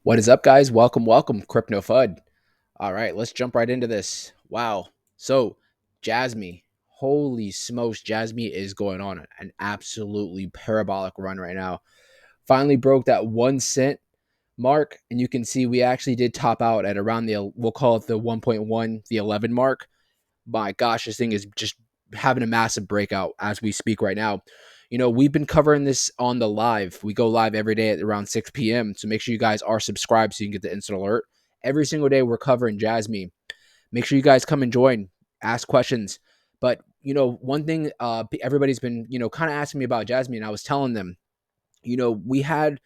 What is up, guys? Welcome, Crypto FUD. All right, let's jump right into this. Wow. So, Jasmy, holy smokes, Jasmy is going on an absolutely parabolic run right now. Finally broke that 1 cent mark, and you can see we actually did top out at around we'll call it the 1.1, the 11 mark. My gosh, this thing is just having a massive breakout as we speak right now. We've been covering this on the live. We go live every day at around 6 p.m. So make sure you guys are subscribed so you can get the instant alert. Every single day we're covering Jasmy. Make sure you guys come and join, ask questions. But one thing everybody's been kind of asking me about Jasmy, and I was telling them, we had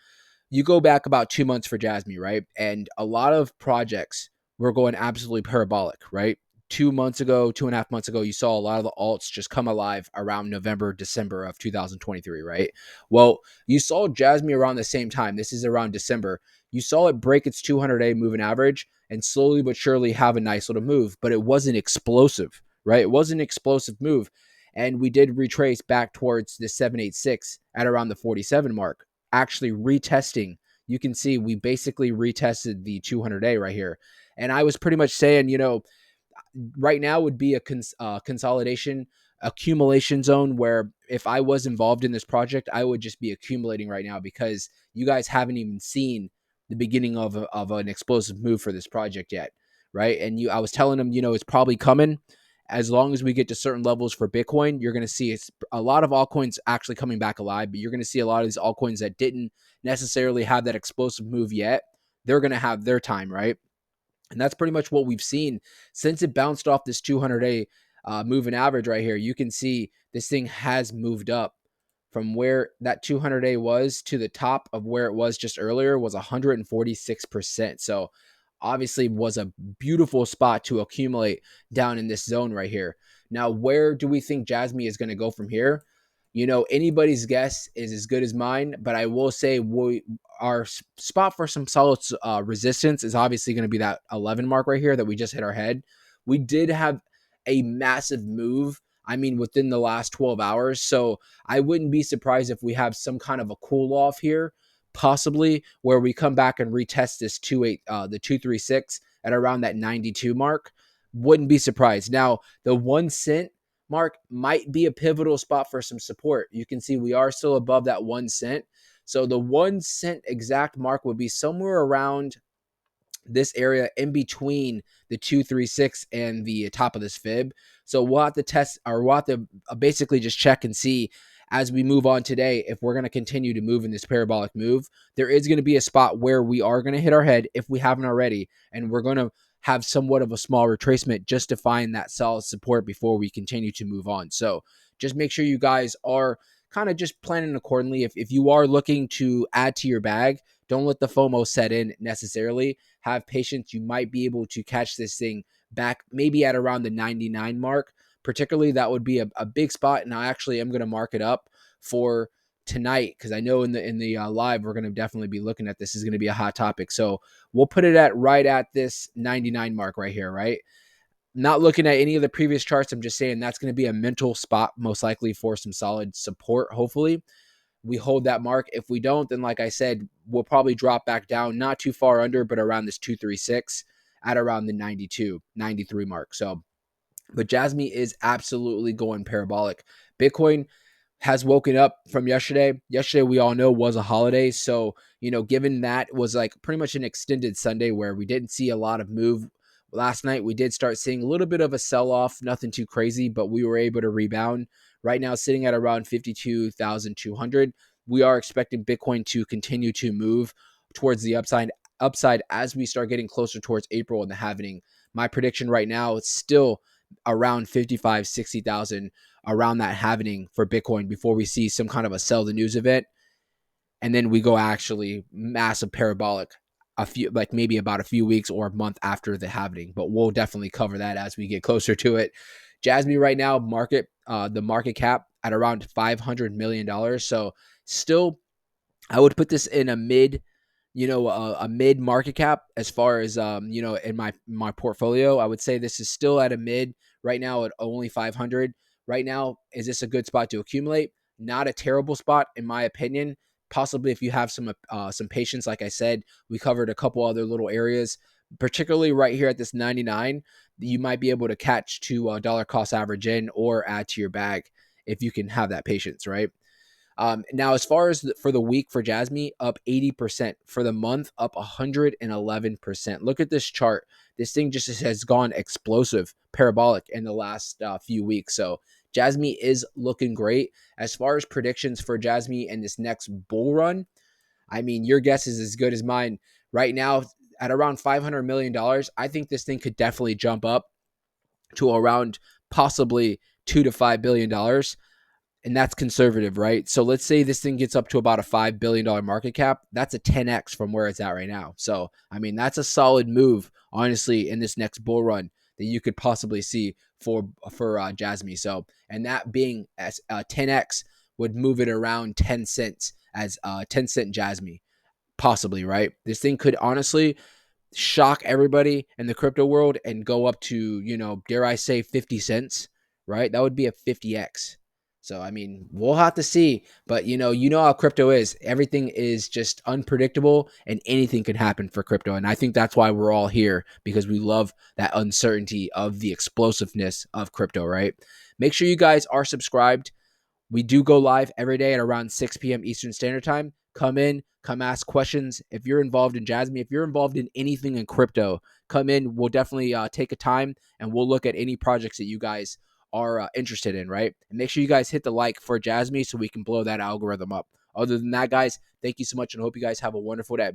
you go back about 2 months for Jasmy, right? And a lot of projects were going absolutely parabolic, right? 2 months ago, 2.5 months ago, you saw a lot of the alts just come alive around November, December of 2023, right? Well, you saw Jasmy around the same time. This is around December. You saw it break its 200-day moving average and slowly but surely have a nice little move, but it wasn't explosive, right? It wasn't an explosive move. And we did retrace back towards the 786 at around the 47 mark, actually retesting. You can see we basically retested the 200-day right here. And I was pretty much saying, right now would be a consolidation accumulation zone where if I was involved in this project, I would just be accumulating right now because you guys haven't even seen the beginning of an explosive move for this project yet, right? And I was telling them, it's probably coming. As long as we get to certain levels for Bitcoin, you're going to see a lot of altcoins actually coming back alive, but you're going to see a lot of these altcoins that didn't necessarily have that explosive move yet. They're going to have their time, right? And that's pretty much what we've seen since it bounced off this 200-day moving average right here. You can see this thing has moved up from where that 200-day was to the top of where it was just earlier was 146%. So obviously was a beautiful spot to accumulate down in this zone right here. Now, where do we think Jasmy is going to go from here? Anybody's guess is as good as mine, but I will say our spot for some solid resistance is obviously going to be that 11 mark right here that we just hit our head. We did have a massive move, I mean, within the last 12 hours. So I wouldn't be surprised if we have some kind of a cool off here, possibly where we come back and retest this the 236 at around that 92 mark. Wouldn't be surprised. Now, the 1 cent mark might be a pivotal spot for some support. You can see we are still above that 1 cent. So the 1 cent exact mark would be somewhere around this area in between the 236 and the top of this fib. So we'll have to test, or we'll have to basically just check and see as we move on today if we're going to continue to move in this parabolic move. There is going to be a spot where we are going to hit our head if we haven't already, and we're going to have somewhat of a small retracement just to find that solid support before we continue to move on. So just make sure you guys are kind of just planning accordingly. If you are looking to add to your bag, don't let the FOMO set in necessarily. Have patience. You might be able to catch this thing back maybe at around the 99 mark. Particularly, that would be a big spot. And I actually am going to mark it up for tonight because I know in the live we're going to definitely be looking at this. Is going to be a hot topic. So we'll put it at right at this 99 mark right here, right? Not looking at any of the previous charts. I'm just saying that's going to be a mental spot most likely for some solid support, hopefully we hold that mark. If we don't, then like I said, we'll probably drop back down, not too far under, but around this 236 at around the 92, 93 mark. So, but Jasmy is absolutely going parabolic. Bitcoin has woken up from yesterday. Yesterday, we all know was a holiday. So, given that was like pretty much an extended Sunday where we didn't see a lot of move. Last night, we did start seeing a little bit of a sell off, nothing too crazy, but we were able to rebound. Right now, sitting at around 52,200. We are expecting Bitcoin to continue to move towards the upside as we start getting closer towards April and the halving. My prediction right now is still around 55, 60,000 around that halving for Bitcoin before we see some kind of a sell the news event. And then we go actually massive parabolic maybe about a few weeks or a month after the halving. But we'll definitely cover that as we get closer to it. Jasmy right now, the market cap at around $500 million. So still, I would put this in a mid, a mid market cap as far as in my portfolio. I would say this is still at a mid right now at only 500. Right now, is this a good spot to accumulate? Not a terrible spot in my opinion. possibly if you have some patience, like I said, we covered a couple other little areas, particularly right here at this 99. You might be able to catch to dollar cost average in or add to your bag if you can have that patience, right? Now, as far as for the week for Jasmy, up 80%. For the month, up 111%. Look at this chart. This thing just has gone explosive, parabolic in the last few weeks. So Jasmy is looking great. As far as predictions for Jasmy and this next bull run, I mean, your guess is as good as mine. Right now, at around $500 million, I think this thing could definitely jump up to around possibly $2 to $5 billion, and that's conservative, right? So let's say this thing gets up to about a $5 billion market cap. That's a 10x from where it's at right now. So I mean, that's a solid move, honestly, in this next bull run that you could possibly see for Jasmy. So, and that being as 10x would move it around 10 cents as 10-cent Jasmy, possibly, right? This thing could honestly shock everybody in the crypto world and go up to, dare I say 50 cents, right? That would be a 50x. So, I mean, we'll have to see, but you know how crypto is. Everything is just unpredictable and anything can happen for crypto. And I think that's why we're all here, because we love that uncertainty of the explosiveness of crypto, right? Make sure you guys are subscribed. We do go live every day at around 6 p.m. Eastern Standard Time. Come in, come ask questions. If you're involved in Jasmy, if you're involved in anything in crypto, come in. We'll definitely take a time and we'll look at any projects that you guys are interested in, right? And make sure you guys hit the like for Jasmy so we can blow that algorithm up. Other than that, guys, thank you so much and hope you guys have a wonderful day.